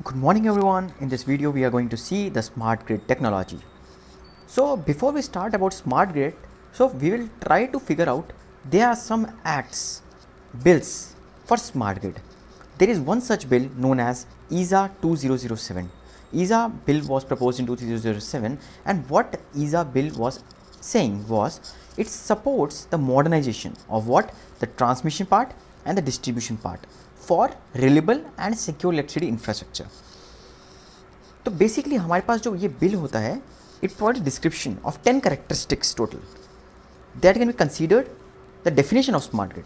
Good morning everyone. In this video we are going to see the smart grid technology. So before we start about smart grid, we will try to figure out there are some acts, bills for smart grid. There is one such bill known as ESA 2007. ESA bill was proposed in 2007 and what ESA bill was saying was it supports the modernization of what? The transmission part and the distribution part for reliable and secure electricity infrastructure. तो basically हमारे पास जो ये bill होता है it provide description of 10 characteristics total that can be considered the definition of smart grid.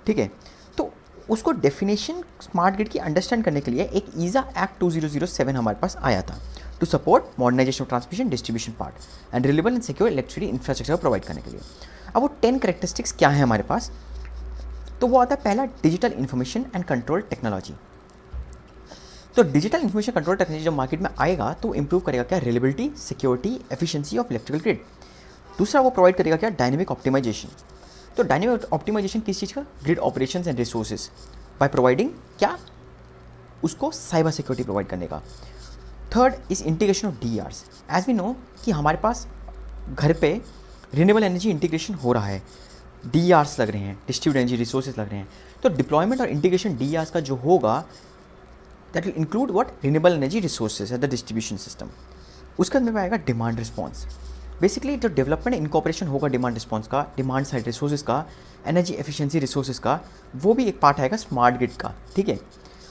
ठीक है, तो उसको डेफिनेशन स्मार्ट ग्रिड की अंडरस्टैंड करने के लिए एक ईजा एक्ट 2007 हमारे पास आया था to support modernisation of transmission distribution part and reliable and secure electricity infrastructure provide करने के लिए. अब वो 10 कैरेक्टरिस्टिक्स क्या है हमारे पास? तो वो आता है पहला digital information and control technology. तो डिजिटल इन्फॉर्मेशन कंट्रोल टेक्नोलॉजी जब मार्केट में आएगा तो इंप्रूव करेगा क्या? Reliability, security, efficiency of electrical grid. दूसरा वो प्रोवाइड करेगा क्या? Dynamic optimisation. तो डायनेमिक ऑप्टिमाइजेशन किस चीज़ का? Grid operations and resources by providing क्या? उसको साइबर सिक्योरिटी प्रोवाइड करने का. Third is integration of DERs. As we know कि हमारे पास घर पे रिन्यूएबल एनर्जी इंटीग्रेशन हो रहा है, DERs लग रहे हैं, डिस्ट्रीब्यूटेड एनर्जी रिसोर्सेज लग रहे हैं. तो डिप्लॉयमेंट और इंटीग्रेशन DERs का जो होगा that will include what? Renewable energy resources at the distribution system. उसके अंदर में आएगा डिमांड रिस्पॉन्स. बेसिकली जो डेवलपमेंट इनकॉपरेशन होगा डिमांड रिस्पॉन्स का, डिमांड साइड रिसोर्सेज का, एनर्जी एफिशिएंसी रिसोर्सेज का, वो भी एक पार्ट आएगा स्मार्ट ग्रिड का. ठीक है,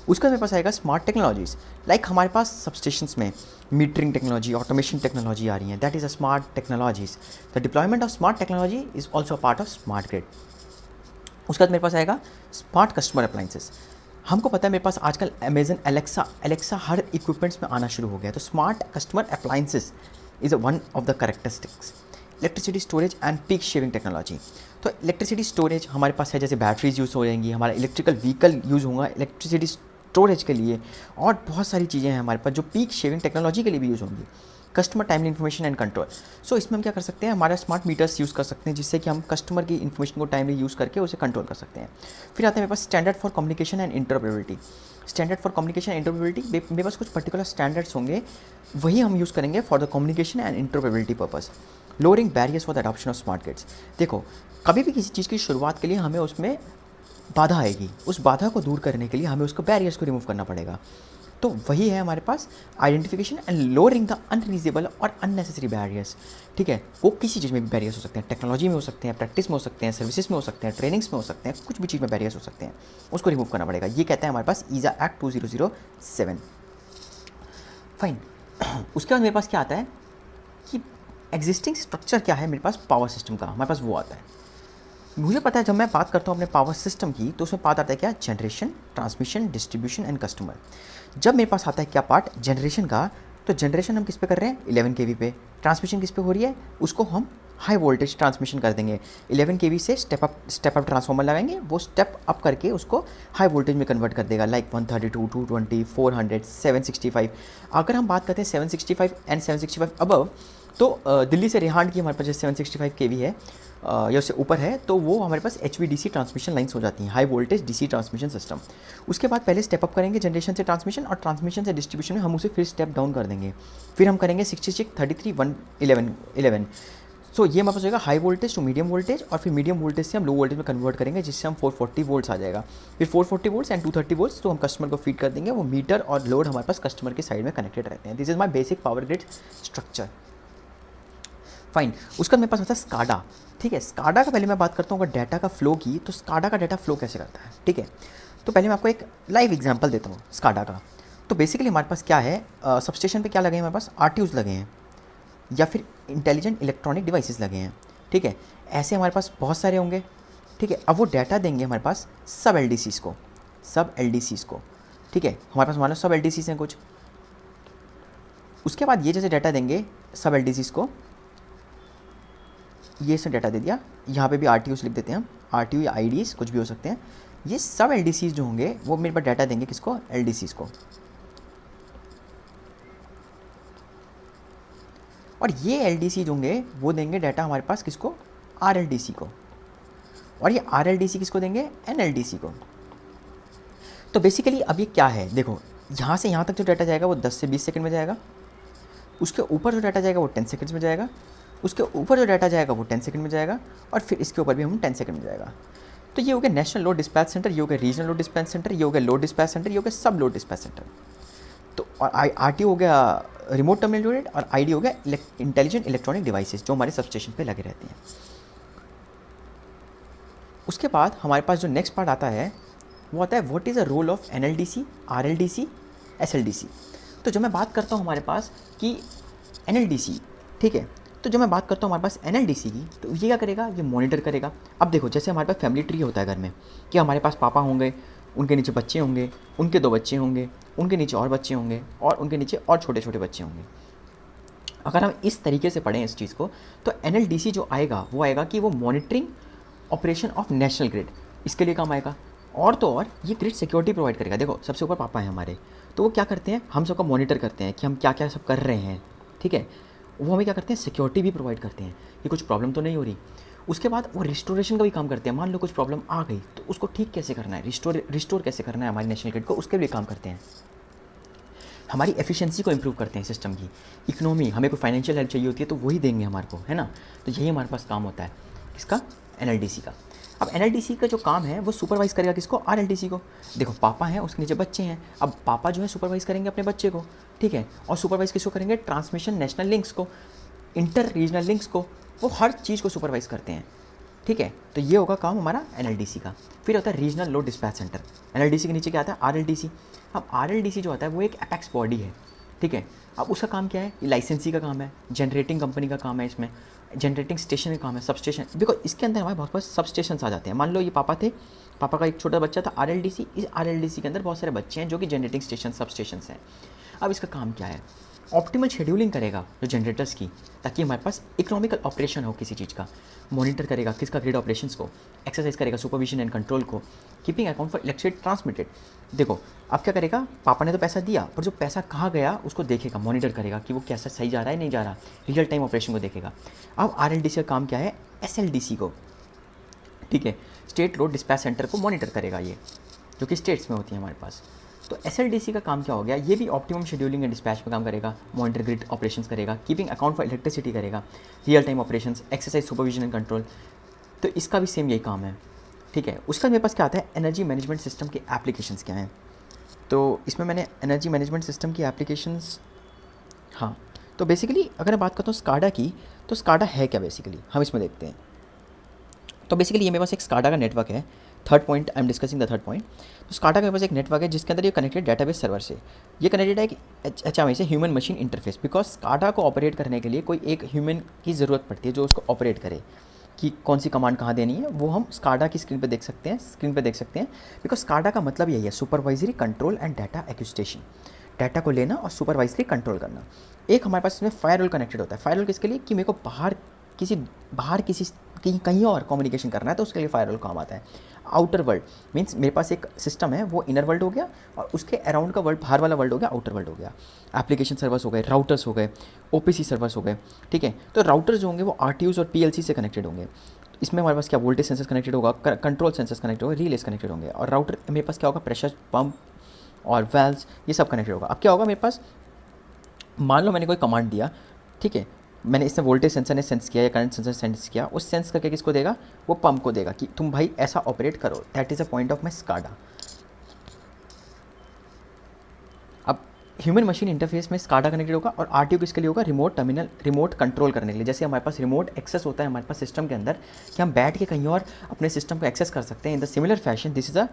उसका मेरे पास आएगा स्मार्ट टेक्नोलॉजीज. लाइक हमारे पास सबस्टेशंस में मीटरिंग टेक्नोलॉजी, ऑटोमेशन टेक्नोलॉजी आ रही है, that is a smart technologies. The deployment of smart technology is also a part of smart grid. उसके बाद मेरे पास आएगा स्मार्ट कस्टमर अप्लाइंसेस. हमको पता है मेरे पास आजकल अमेजन एलेक्सा हर इक्विपमेंट्स में आना शुरू हो गया है. तो smart customer appliances is one of the characteristics. Electricity storage and peak shaving technology. तो इलेक्ट्रिसिटी स्टोरेज हमारे पास है, जैसे बैटरीज यूज़ हो जाएंगी, हमारा इलेक्ट्रिकल व्हीकल यूज़ होगा इलेक्ट्रिसिटी स्टोरेज के लिए, और बहुत सारी चीज़ें हैं हमारे पास जो पीक शेविंग टेक्नोलॉजी के लिए भी यूज़ होंगी. Customer timely information and control. So इसमें हम क्या कर सकते हैं? हमारा स्मार्ट मीटर्स यूज़ कर सकते हैं जिससे कि हम कस्टमर की इन्फॉर्मेशन को टाइमली यूज़ करके उसे कंट्रोल कर सकते हैं. फिर आता है मेरे पास standard for communication and interoperability. Standard for communication and interoperability, मेरे पास कुछ पर्टिकुलर स्टैंडर्ड्स होंगे, वही हम यूज़ करेंगे for the communication and interoperability purpose. Lowering barriers for the adoption of smart grids. देखो, कभी भी किसी चीज़ की शुरुआत के लिए हमें उसमें बाधा आएगी, उस बाधा को दूर करने के लिए हमें उसको बैरियर्स को रिमूव करना पड़ेगा. तो वही है हमारे पास identification and lowering the unreasonable और अननेसेसरी बैरियर्स. ठीक है, वो किसी चीज़ में भी बैरियर्स हो सकते हैं, टेक्नोलॉजी में हो सकते हैं, प्रैक्टिस में हो सकते हैं, सर्विसेज में हो सकते हैं, ट्रेनिंग्स में हो सकते हैं, कुछ भी चीज़ में बैरियर्स हो सकते हैं, उसको रिमूव करना पड़ेगा. ये कहता है हमारे पास ईजा एक्ट 2007. फाइन. उसके बाद मेरे पास क्या आता है कि एग्जिस्टिंग स्ट्रक्चर क्या है मेरे पास पावर सिस्टम का, हमारे पास वो आता है. मुझे पता है जब मैं बात करता हूँ अपने पावर सिस्टम की तो उसमें बात आता है क्या? Generation, transmission, distribution and customer. जब मेरे पास आता है क्या पार्ट? जनरेशन का. तो जनरेशन हम किस पे कर रहे हैं? 11 kV पे. ट्रांसमिशन किस पे हो रही है? उसको हम हाई वोल्टेज ट्रांसमिशन कर देंगे. 11 kV से स्टेप अप ट्रांसफार्मर लगाएंगे, वो स्टेप अप करके उसको हाई वोल्टेज में कन्वर्ट कर देगा, लाइक 132, 220, 400, 765. अगर हम बात करते हैं 765 एंड 765 अबव, तो दिल्ली से रिहांड की हमारे पास जो 765 kV है या उससे ऊपर है, तो वो हमारे पास HVDC ट्रांसमिशन लाइन्स हो जाती हैं, high voltage DC transmission system. उसके बाद पहले स्टेप अप करेंगे जनरेशन से ट्रांसमिशन, और ट्रांसमिशन से डिस्ट्रीब्यूशन में हम उसे फिर स्टेप डाउन कर देंगे. फिर हम करेंगे 66, 33, 111. सो ये हमारे पास होगा high voltage to medium voltage, और फिर मीडियम वोल्टेज से हम लो वोल्टेज में कन्वर्ट करेंगे जिससे हम 440 वोल्ट्स आ जाएगा. फिर 440 वोल्ट्स एंड 230 वोल्ट्स तो हम कस्टमर को फीड कर देंगे. वो मीटर और लोड हमारे पास कस्टमर के साइड में कनेक्टेड रहते हैं. This is my basic power grid structure. Fine. उसका मेरे पास होता है स्काडा. ठीक है, स्काडा का पहले मैं बात करता हूँ अगर डाटा का फ्लो की, तो स्काडा का डाटा फ्लो कैसे करता है. ठीक है, तो पहले मैं आपको एक लाइव एग्जांपल देता हूँ स्काडा का. तो बेसिकली हमारे पास क्या है, सबस्टेशन पे क्या लगे हैं हमारे पास? RTUs लगे हैं या फिर इंटेलिजेंट इलेक्ट्रॉनिक डिवाइसेस लगे हैं. ठीक है, ऐसे हमारे पास बहुत सारे होंगे. ठीक है, अब वो डाटा देंगे हमारे पास सब LDCs को. ठीक है, हमारे पास मान लो सब LDCs हैं कुछ. उसके बाद ये जैसे डाटा देंगे सब LDCs को, ये इसने डाटा दे दिया, यहाँ पे भी RTUs लिख देते हैं हम, RTU या IDs कुछ भी हो सकते हैं. ये सब LDCs जो होंगे वो मेरे पास डाटा देंगे किसको? LDCs को. और ये LDC जो होंगे वो देंगे डाटा हमारे पास किसको? RLDC को. और ये RLDC किसको देंगे? NLDC को. तो बेसिकली अब ये क्या है, देखो यहाँ से यहाँ तक जो डाटा जाएगा वो 10 से 20 सेकंड में जाएगा, उसके ऊपर जो डाटा जाएगा वो 10 सेकंड्स में जाएगा, उसके ऊपर जो डाटा जाएगा वो 10 सेकंड में जाएगा, और फिर इसके ऊपर भी हम 10 सेकंड में जाएगा। तो ये हो गया नेशनल लोड डिस्पैच सेंटर, ये हो गया रीजनल लोड डिस्पैच सेंटर, ये हो गया लोड डिस्पैच सेंटर, ये हो गया सब लोड डिस्पैच सेंटर। तो और RTO हो गया रिमोट टर्मिनल यूनिट, और ID हो गया इंटेलिजेंट इलेक्ट्रॉनिक डिवाइसेस जो हमारे सबस्टेशन पे लगे रहते हैं। उसके बाद हमारे पास जो नेक्स्ट पार्ट आता है वो आता है what is the role of NLDC, RLDC, SLDC। तो जब मैं बात करता हूँ हमारे पास कि NLDC, ठीक है, तो जब मैं बात करता हूँ हमारे पास NLDC की, तो ये क्या करेगा, ये मॉनिटर करेगा। अब देखो जैसे हमारे पास फैमिली ट्री होता है घर में, कि हमारे पास पापा होंगे, उनके नीचे बच्चे होंगे, उनके 2 बच्चे होंगे, उनके नीचे और बच्चे होंगे, और उनके नीचे और छोटे छोटे बच्चे होंगे। अगर हम इस तरीके से पढ़ें इस चीज़ को, तो NLDC जो आएगा वो आएगा कि वो monitoring operation of national grid, इसके लिए काम आएगा। और तो और ये ग्रिड सिक्योरिटी प्रोवाइड करेगा। देखो सबसे ऊपर पापा हैं हमारे, तो वो क्या करते हैं, हम सबका मॉनिटर करते हैं कि हम क्या क्या सब कर रहे हैं, ठीक है। वो हमें क्या करते हैं, सिक्योरिटी भी प्रोवाइड करते हैं कि कुछ प्रॉब्लम तो नहीं हो रही। उसके बाद वो रिस्टोरेशन का भी काम करते हैं। मान लो कुछ प्रॉब्लम आ गई तो उसको ठीक कैसे करना है, रिस्टोर कैसे करना है हमारी नेशनल ग्रिड को, उसके लिए काम करते हैं। हमारी एफिशिएंसी को इंप्रूव करते हैं, सिस्टम की इकोनॉमी, हमें कोई फाइनेंशियल हेल्प चाहिए होती है तो वही देंगे हमारे को, है ना। तो यही हमारे पास काम होता है किसका, NLDC का। अब NLDC का जो काम है वो सुपरवाइज़ करेगा किसको, RLDC को। देखो पापा हैं, उसके नीचे बच्चे हैं, अब पापा जो है सुपरवाइज़ करेंगे अपने बच्चे को, ठीक है। और सुपरवाइज़ किसको करेंगे, ट्रांसमिशन नेशनल लिंक्स को, इंटर रीजनल लिंक्स को, वो हर चीज़ को सुपरवाइज़ करते हैं, ठीक है। तो ये होगा काम हमारा NLDC का। फिर होता है regional load dispatch centre. NLDC के नीचे क्या आता है, RLDC। अब RLDC जो आता है वो एक एपेक्स बॉडी है, ठीक है। अब उसका काम क्या है, ये लाइसेंसी का काम है, जनरेटिंग कंपनी का काम है, इसमें जनरेटिंग स्टेशन का काम है, सब स्टेशन। बिकॉज इसके अंदर हमारे बहुत सब स्टेशन आ जाते हैं। मान लो ये पापा थे, पापा का एक छोटा बच्चा था RLDC, इस RLDC के अंदर बहुत सारे बच्चे हैं जो कि जनरेटिंग स्टेशन, सब स्टेशन हैं। अब इसका काम क्या है, ऑप्टिमल शेड्यूलिंग करेगा जो जनरेटर्स की, ताकि हमारे पास इकोनॉमिकल ऑपरेशन हो किसी चीज़ का, मॉनिटर करेगा किसका, ग्रिड ऑपरेशंस को, एक्सरसाइज करेगा सुपरविजन एंड कंट्रोल को, keeping account for electricity transmitted. देखो अब क्या करेगा, पापा ने तो पैसा दिया पर जो पैसा कहाँ गया उसको देखेगा, मॉनिटर करेगा कि वो कैसा सही जा रहा है नहीं जा रहा, रियल टाइम ऑपरेशन को देखेगा। अब RLDC का काम क्या है, SLDC को, ठीक है, स्टेट लोड डिस्पैच सेंटर को मॉनिटर करेगा, ये जो कि स्टेट्स में होती है हमारे पास। तो SLDC का काम क्या हो गया, ये भी ऑप्टिमम शेड्यूलिंग एंड डिस्पैच में काम करेगा, मॉनिटर ग्रिड ऑपरेशंस करेगा, कीपिंग अकाउंट फॉर इलेक्ट्रिसिटी करेगा, real time operations, exercise supervision and control. तो इसका भी सेम यही काम है, ठीक है। उसका मेरे पास क्या आता है, एनर्जी मैनेजमेंट सिस्टम के एप्लीकेशंस क्या हैं। तो इसमें मैंने एनर्जी मैनेजमेंट सिस्टम की एप्लीकेशंस, हाँ, तो बेसिकली अगर मैं बात करता हूँ स्काडा की, तो स्काडा है क्या बेसिकली, हम इसमें देखते हैं। तो बेसिकली ये मेरे पास एक स्काडा का नेटवर्क है। Third point, I am discussing the third point. तो स्काडा का मेरे पास एक नेटवर्क है जिसके अंदर ये कनेक्टेड डेटाबेस सर्वर से, ये कनेक्टेड है एक HMI से, human machine interface. Because SCADA को ऑपरेट करने के लिए कोई एक ह्यूमन की ज़रूरत पड़ती है जो उसको ऑपरेट करे, कि कौन सी कमांड कहाँ देनी है, वो हम स्काडा की स्क्रीन पे देख सकते हैं, बिकॉज स्काडा का मतलब यही है, supervisory control and data acquisition, data को लेना और सुपरवाइजरी कंट्रोल करना। एक हमारे पास इसमें फायरवॉल कनेक्टेड होता है। फायरवॉल किसके लिए, कि मेरे को बाहर किसी कहीं और कम्युनिकेशन करना है तो उसके लिए फायरवॉल काम आता है। आउटर वर्ल्ड मीन्स मेरे पास एक सिस्टम है, वो इनर वर्ल्ड हो गया, और उसके अराउंड का वर्ल्ड, बाहर वाला वर्ल्ड हो गया, आउटर वर्ल्ड हो गया। एप्लीकेशन सर्वर्स हो गए, राउटर्स हो गए, OPC सर्वर्स हो गए, ठीक है। तो राउटर्स जो होंगे वो RTUs और PLC से कनेक्टेड होंगे। इसमें हमारे पास क्या, वोल्टेज सेंसर्स कनेक्टेड होगा, कंट्रोल सेंसर्स कनेक्टेड होगा, रिलेस कनेक्टेड होंगे। और राउटर मेरे पास क्या होगा, प्रेशर पंप और वेल्व्स, ये सब कनेक्टेड होगा। अब क्या होगा मेरे पास, मान लो मैंने कोई कमांड दिया, ठीक है, मैंने इससे वोल्टेज सेंसर ने सेंस किया या करंट सेंसर सेंस किया, उस सेंस करके किसको देगा, वो पंप को देगा कि तुम भाई ऐसा ऑपरेट करो। That is a point of my SCADA. अब ह्यूमन मशीन इंटरफेस में स्काडा कनेक्टेड होगा, और RTU किसके लिए होगा, रिमोट टर्मिनल, रिमोट कंट्रोल करने के लिए। जैसे हमारे पास रिमोट एक्सेस होता है हमारे पास सिस्टम के अंदर, कि हम बैठ के कहीं और अपने सिस्टम को एक्सेस कर सकते हैं। In the similar fashion this is a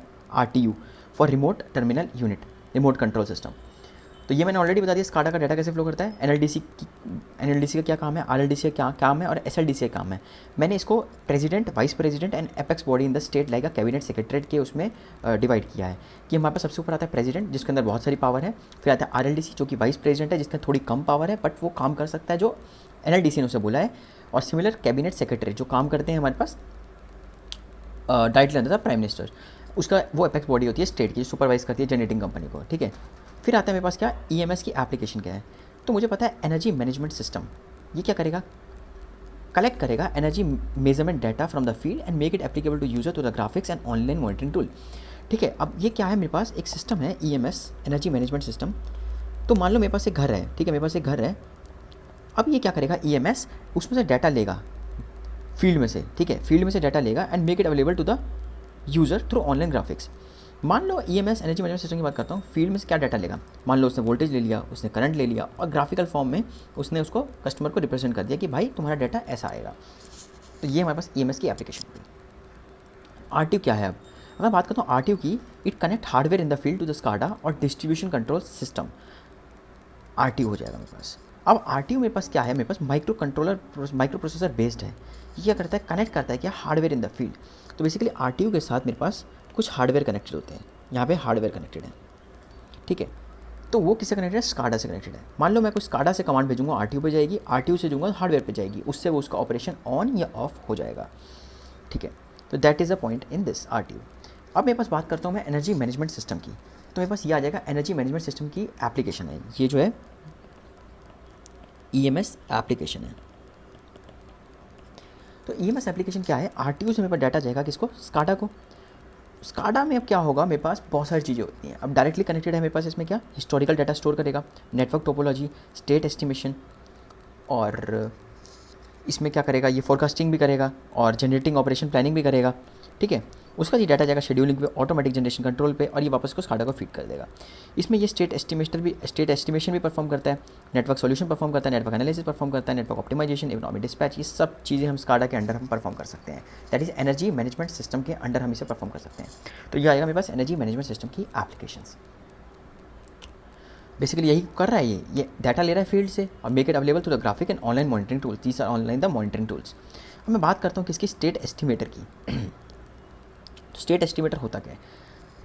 RTU for remote terminal unit, remote control system. तो ये मैंने ऑलरेडी बता दिया स्काडा का डाटा कैसे फ्लो करता है। NLDC का क्या काम है, RLDC का क्या काम है, और SLDC का काम है। मैंने इसको president, vice president and apex body in the state like a cabinet secretariat के उसमें डिवाइड किया है। कि हमारे पास सबसे ऊपर आता है प्रेसिडेंट, जिसके अंदर बहुत सारी पावर है। फिर आता है RLDC जो कि वाइस प्रेसिडेंट है, जिसमें थोड़ी कम पावर है, बट वो काम कर सकता है जो NLDC ने उसे बोला है। और सिमिलर कैबिनेट सेक्रेटरी जो काम करते हैं हमारे पास डायरेक्टली अंदर था प्राइम मिनिस्टर, उसका वो एपेक्स बॉडी होती है स्टेट की, सुपरवाइज करती है जनरेटिंग कंपनी को, ठीक है। फिर आता है मेरे पास क्या, EMS की एप्लीकेशन क्या है। तो मुझे पता है एनर्जी मैनेजमेंट सिस्टम, ये क्या करेगा, कलेक्ट करेगा energy measurement data from the field and make it applicable to user to the graphics and online monitoring tool. ठीक है, अब ये क्या है, मेरे पास एक सिस्टम है EMS, एनर्जी मैनेजमेंट सिस्टम। तो मान लो मेरे पास एक घर है, ठीक है, मेरे पास एक घर है। अब ये क्या करेगा, EMS उसमें से डाटा लेगा फील्ड में से, ठीक है, फील्ड में से डाटा लेगा and make it available to the user through online graphics. मान लो EMS एनर्जी मैनेजमेंट सिस्टम की बात करता हूँ, फील्ड में से क्या डाटा लेगा, मान लो उसने वोल्टेज ले लिया, उसने करंट ले लिया और ग्राफिकल फॉर्म में उसने उसको कस्टमर को रिप्रेजेंट कर दिया कि भाई तुम्हारा डाटा ऐसा आएगा। तो ये हमारे पास EMS की एप्लीकेशन हुई। RTU क्या है, अब अगर बात करता हूँ RTU की, it connect hardware in the field to the SCADA और डिस्ट्रीब्यूशन कंट्रोल सिस्टम, RTU हो जाएगा मेरे पास। अब RTU मेरे पास क्या है, मेरे पास माइक्रो प्रोसेसर बेस्ड है। ये क्या करता है, कनेक्ट करता है क्या, हार्डवेयर इन द फील्ड। तो बेसिकली RTU के साथ मेरे पास कुछ हार्डवेयर कनेक्टेड होते हैं, यहाँ पे हार्डवेयर कनेक्टेड है, ठीक है। तो वो किससे कनेक्टेड है, SCADA से कनेक्टेड है। मान लो मैं कुछ SCADA से कमांड भेजूंगा, RTU पे जाएगी, RTU से दूंगा हार्डवेयर पे जाएगी, उससे वो उसका ऑपरेशन ऑन या ऑफ हो जाएगा, ठीक है। तो that is a point in this RTU। अब मेरे पास बात करता हूँ मैं एनर्जी मैनेजमेंट सिस्टम की। तो मेरे पास ये आ जाएगा एनर्जी मैनेजमेंट सिस्टम की एप्लीकेशन है, ये जो है EMS एप्लीकेशन है। तो EMS एप्लीकेशन क्या है, RTU से मेरे पास डाटा जाएगा किसको, SCADA को। SCADA में अब क्या होगा, मेरे पास बहुत सारी चीज़ें होती हैं। अब डायरेक्टली कनेक्टेड है मेरे पास, इसमें क्या, हिस्टोरिकल डाटा स्टोर करेगा, नेटवर्क टोपोलॉजी, स्टेट एस्टिमेशन, और इसमें क्या करेगा, ये फोरकास्टिंग भी करेगा और जनरेटिंग ऑपरेशन प्लानिंग भी करेगा, ठीक है। उसका ये डाटा जाएगा शेड्यूलिंग पे, ऑटोमेटिक जनरेशन कंट्रोल पे, और ये वापस को SCADA को फीड कर देगा। इसमें ये स्टेट एस्टिमेशन भी परफॉर्म करता है, नेटवर्क सॉल्यूशन परफॉर्म करता है, नेटवर्क एनालिसिस परफॉर्म करता है, नेटवर्क ऑप्टिमाइजेशन, इकोनॉमिक डिस्पैच, ये सब चीज़ें हम SCADA के अंडर हम परफॉर्म कर सकते हैं। That is energy management system के अंडर हम इसे परफॉर्म कर सकते हैं। तो ये आएगा मेरे पास एनर्जी मैनेजमेंट सिस्टम की एप्लीकेशंस। बेसिकली यही कर रहा है, ये डाटा ले रहा है फील्ड से और make it available to the graphic and online monitoring tools, these are online the monitoring tools. अब मैं बात करता हूँ किसकी, स्टेट एस्टिमेटर की। तो स्टेट एस्टिमेटर होता क्या है,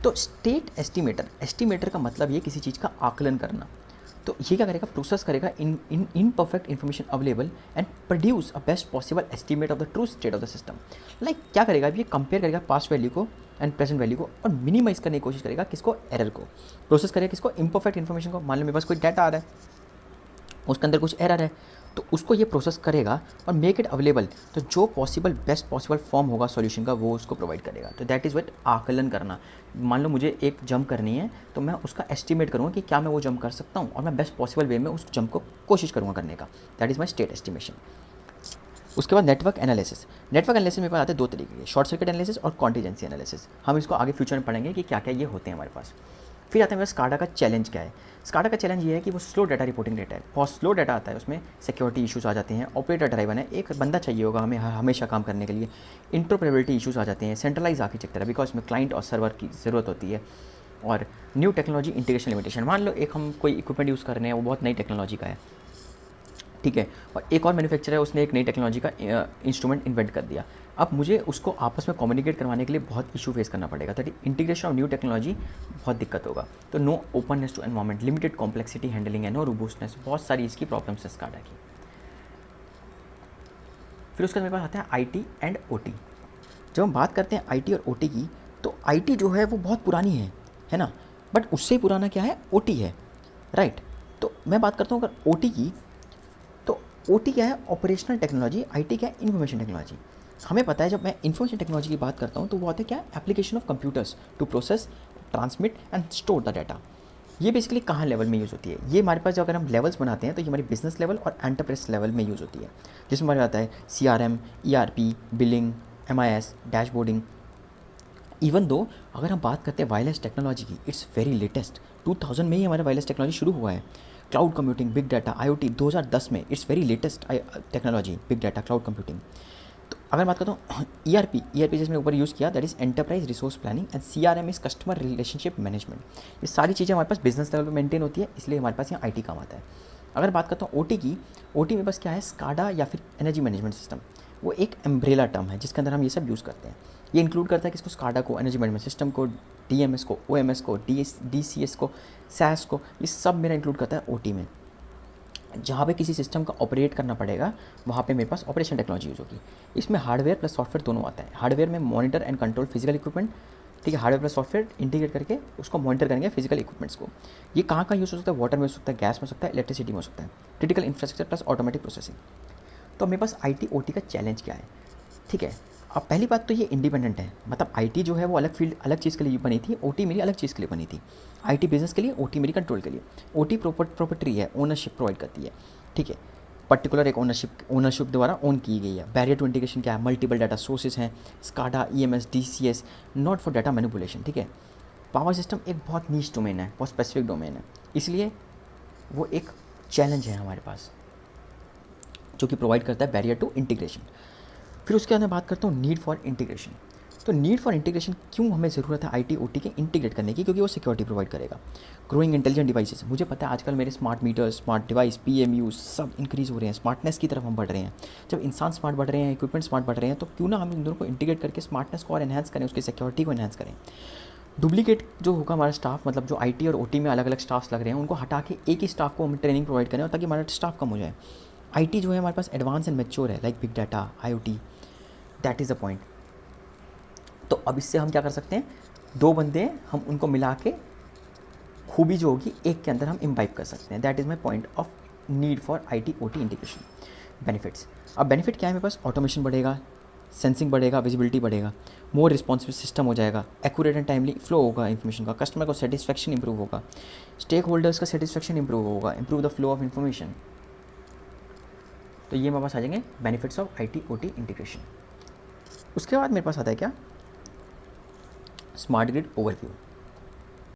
तो स्टेट एस्टिमेटर का मतलब ये किसी चीज़ का आकलन करना। तो ये क्या करेगा, प्रोसेस करेगा in perfect information available and produce a best possible estimate of the true state of the system. Like क्या करेगा, ये कंपेयर करेगा पास्ट वैल्यू को एंड प्रेजेंट वैल्यू को और मिनिमाइज करने की कोशिश करेगा किसको, एरर को। प्रोसेस करेगा किसको, इम्परफेक्ट इन्फॉर्मेशन को। मान लो मेरे पास कोई डाटा आ रहा है, उसके अंदर कुछ एरर है, तो उसको ये प्रोसेस करेगा और मेक इट अवेलेबल। तो जो पॉसिबल बेस्ट पॉसिबल फॉर्म होगा सॉल्यूशन का, वो उसको प्रोवाइड करेगा। तो दैट इज़ व्हाट आकलन करना। मान लो मुझे एक जंप करनी है, तो मैं उसका एस्टिमेट करूँगा कि क्या मैं वो जंप कर सकता हूँ, और मैं बेस्ट पॉसिबल वे में उस जंप को कोशिश करूँगा करने का। That is my state estimation. उसके बाद नेटवर्क एनालिसिस। नेटवर्क एनालिसिस में आते हैं दो तरीके के, शॉर्ट सर्किट एनालिसिस और कॉन्टीजेंसी एनालिसिस। हम इसको आगे फ्यूचर में पढ़ेंगे कि क्या क्या ये होते हैं हमारे पास। फिर आते हैं मेरे SCADA का चैलेंज क्या है। SCADA का चैलेंज ये है कि वो स्लो डाटा रिपोर्टिंग डेटा है, बहुत स्लो डाटा आता है, उसमें सिक्योरिटी इशूज़ आ जाते हैं, ऑपरेटर ड्राइवन है, एक बंदा चाहिए होगा हमें हमेशा काम करने के लिए, इंटरऑपरेबिलिटी इशूज़ आ जाते हैं, सेंट्रलाइज आर्किटेक्चर है बिकॉज इसमें क्लाइंट और सर्वर की ज़रूरत होती है, और न्यू टेक्नोलॉजी इंटीग्रेशन लिमिटेशन। मान लो एक हम कोई इक्विपमेंट यूज़ कर रहे हैं, वो बहुत नई टेक्नोलॉजी का है, ठीक है, और एक और मैन्युफैक्चरर है, उसने एक नई टेक्नोलॉजी का इंस्ट्रूमेंट इन्वेंट कर दिया। अब मुझे उसको आपस में कम्युनिकेट करवाने के लिए बहुत इशू फेस करना पड़ेगा, तो इंटीग्रेशन ऑफ न्यू टेक्नोलॉजी बहुत दिक्कत होगा। तो no openness to environment, limited complexity handling है, नो रोबस्टनेस, बहुत सारी इसकी प्रॉब्लम्स है SCADA की। फिर उसके बाद मेरे पास आता है IT एंड OT। जब हम बात करते हैं IT और OT की, तो IT जो है वो बहुत पुरानी है ना, बट उससे पुराना क्या है, OT है, राइट। तो मैं बात करता हूँ अगर OT की, तो OT क्या है, ऑपरेशनल टेक्नोलॉजी, IT क्या है, इन्फॉर्मेशन टेक्नोलॉजी। हमें पता है जब मैं इन्फॉर्मेशन टेक्नोलॉजी की बात करता हूँ तो वो होता है क्या, application of computers to process, transmit and store the data. ये बेसिकली कहाँ लेवल में यूज़ होती है, ये हमारे पास जो अगर हम लेवल्स बनाते हैं तो ये हमारी बिजनेस लेवल और एंटरप्राइज लेवल में यूज़ होती है, जिसमें हमारे आता है CRM, ERP, billing, MIS, dashboarding. Even though अगर हम बात करते हैं वायरलेस टेक्नोलॉजी की, इट्स वेरी लेटेस्ट, 2000 में ही हमारा वायरलेस टेक्नोलॉजी शुरू हुआ है। Cloud computing, big data, IoT 2010 में, it's very latest technology, big data, cloud computing. तो अगर बात करता हूँ ERP जिसमें ऊपर यूज़ किया, that is enterprise resource planning, and CRM is customer relationship management. ये सारी चीज़ें हमारे पास बिजनेस लेवल पर मेंटेन होती है, इसलिए हमारे पास यहाँ IT काम आता है। अगर बात करता हूँ OT की, OT में बस क्या है, SCADA या फिर एनर्जी मैनेजमेंट सिस्टम, वो एक एम्ब्रेला टर्म है जिसके अंदर हम ये सब यूज़ करते हैं। ये इंक्लूड करता है कि इसको SCADA को, एनर्जी मैनेजमेंट सिस्टम को, DMS को, OMS को, DCS को, SAS को, ये सब मेरा इंक्लूड करता है OT में। जहाँ पे किसी सिस्टम का ऑपरेट करना पड़ेगा वहाँ पे मेरे पास ऑपरेशन टेक्नोलॉजी यूज़ होगी। इसमें हार्डवेयर प्लस सॉफ्टवेयर दोनों आता है। हार्डवेयर में monitor and control physical equipment, ठीक है, हार्डवेयर प्लस सॉफ्टवेयर इंटीग्रेट करके उसको मॉनिटर करेंगे फिजिकल इक्विपमेंट्स को। ये कहाँ यूज़ हो सकता है, वाटर में हो सकता है, गैस में हो सकता है, इलेक्ट्रिसिटी में हो सकता है, critical infrastructure plus automatic processing. तो मेरे पास IT OT का चैलेंज क्या है, ठीक है। अब पहली बात तो ये इंडिपेंडेंट है, मतलब आईटी जो है वो अलग फील्ड अलग चीज़ के लिए बनी थी, ओटी मेरी अलग चीज़ के लिए बनी थी। आईटी बिजनेस के लिए, ओटी मेरी कंट्रोल के लिए। ओटी प्रॉपर्टी है, ओनरशिप प्रोवाइड करती है, ठीक है, पर्टिकुलर एक ओनरशिप द्वारा ओन की गई है। बैरियर टू इंटीग्रेशन क्या है, मल्टीपल डाटा सोर्सेज हैं, SCADA, EMS, DCS, not for data manipulation, ठीक है। पावर सिस्टम एक बहुत नीच डोमेन है, बहुत स्पेसिफिक डोमेन है, इसलिए वो एक चैलेंज है हमारे पास जो कि प्रोवाइड करता है बैरियर टू इंटीग्रेशन। फिर उसके बाद मैं बात करता हूँ नीड फॉर इंटीग्रेशन। तो नीड फॉर इंटीग्रेशन क्यों हमें ज़रूरत है आईटी ओटी के इंटीग्रेट करने की, क्योंकि वो सिक्योरिटी प्रोवाइड करेगा। ग्रोइंग इंटेलिजेंट डिवाइसेस, मुझे पता है आजकल मेरे smart meter, smart device, PMU सब इंक्रीज़ हो रहे हैं, स्मार्टनेस की तरफ हम बढ़ रहे हैं। जब इंसान स्मार्ट बढ़ रहे हैं, इक्विपमेंट स्मार्ट बढ़ रहे हैं, तो क्यों ना हम इन दोनों को इंटीग्रेट करके स्मार्टनेस को और एनहांस करें, उसकी सिक्योरिटी को एनहांस करें। डुप्लीकेट जो होगा हमारा स्टाफ, मतलब जो आईटी और ओटी में अलग अलग स्टाफ्स लग रहे हैं, उनको हटा के एक ही स्टाफ को हम ट्रेनिंग प्रोवाइड करें, और ताकि हमारा स्टाफ कम हो जाए। आईटी जो है हमारे पास एडवांस एंड मैच्योर है, like big data, IoT, that is the point. तो अब इससे हम क्या कर सकते हैं, दो बंदे हम उनको मिला के खूबी जो होगी एक के अंदर हम इम्बाइब कर सकते हैं। That is my point of need for IT OT integration. Benefits, अब बेनिफिट क्या है मेरे पास, ऑटोमेशन बढ़ेगा, सेंसिंग बढ़ेगा, विजिबिलिटी बढ़ेगा, मोर रिस्पॉन्सिव सिस्टम हो जाएगा, एक्यूरेट एंड टाइमली फ्लो होगा इन्फॉर्मेशन का, कस्टमर को सेटिस्फैक्शन इंप्रूव होगा, स्टेक होल्डर्स का सेटिस्फैक्शन इंप्रूव होगा, improve the flow of information. तो ये मेरे पास आ जाएंगे benefits of IT OT integration. उसके बाद मेरे पास आता है क्या, स्मार्ट ग्रिड ओवरव्यू।